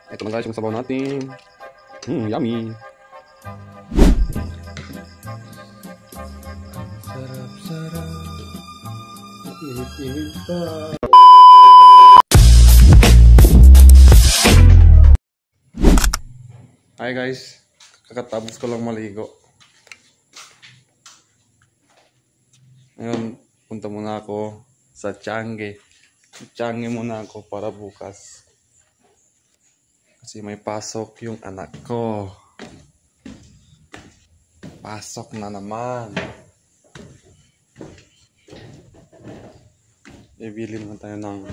Ito na guys yung sabaw natin. Yummy. Sarap-sarap. Init-init pa. Hi guys. Kakatapos ko lang maligo. Ngayon, punta muna ako sa Changi. Changi muna ako para bukas. Kasi may pasok yung anak ko. Pasok na naman. Bibili naman tayo ng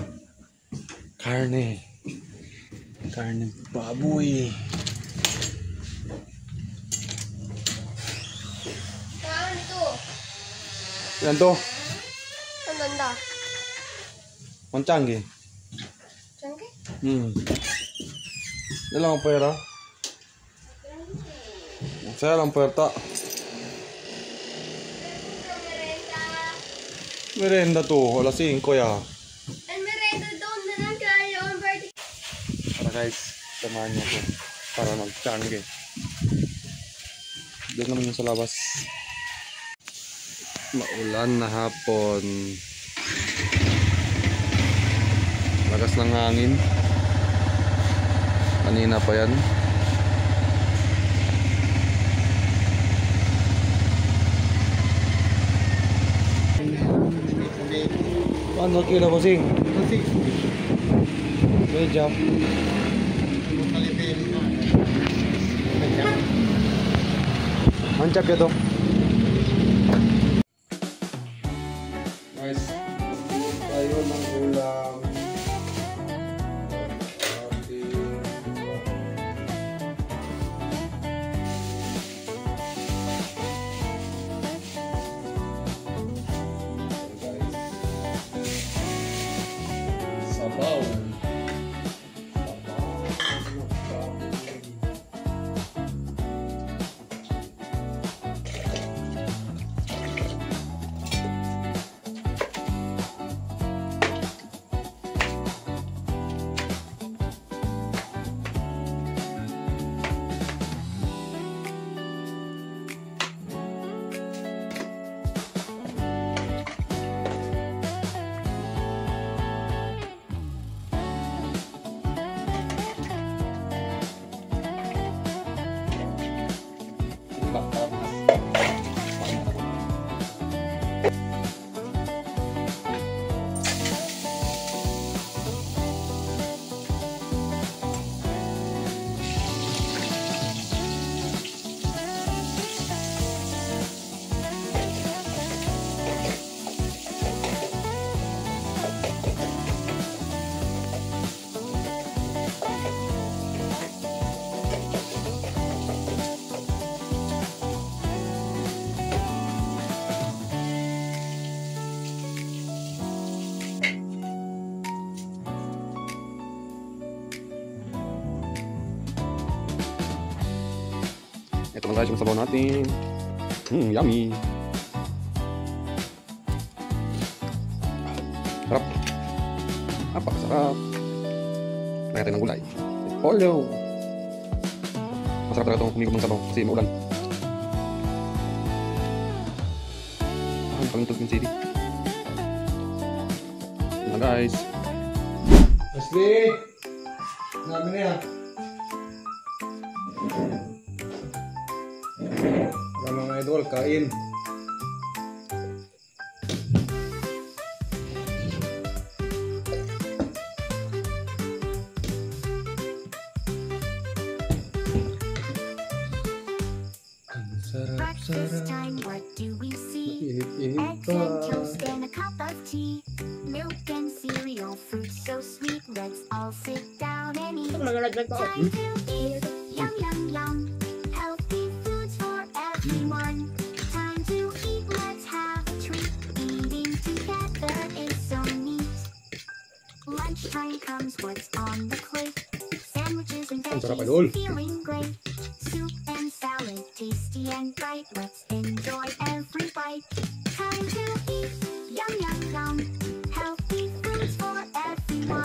karne. Karne baboy. Saan ito? Yan to. Ang ganda. Ang Changi. Changi? Ilang ang pera? Saya lang puerta. Merenda to. Alas 5 ya. Ang merenda doon na lang kaya yung birthday. Para guys, samahan niyo ko para mag-Changi. Doon naman yung sa labas. Maulan na hapon. Lakas ng hangin. Kanina pa yan. Ano kilo bossing? Bossing. Medya. Mancap ya to. Guys, tayo ng ulam. Sabaw. Ito na guys yung sabaw natin. Yummy. Sarap. Napakasarap. Lagyan natin ng gulay. Polyo. Masarap talaga itong humigop ng sabaw kasi maulan. Ang pangintog yung city. Ito na guys. Asli! Namin na yan. Wala mga idol, kain. Breakfast time, what do we see? Eggs and toast and a cup of tea. Milk and cereal, fruit so sweet. Let's all sit down and eat. Time to eat. Yum, yum, yum. Healthy foods for everyone. Time to eat, let's have a treat. Eating together is so neat. Lunchtime comes, what's on the plate? Sandwiches and veggies, feeling great. Soup and salad, tasty and bright. Let's enjoy every bite. Time to eat, yum, yum, yum. Healthy foods for everyone.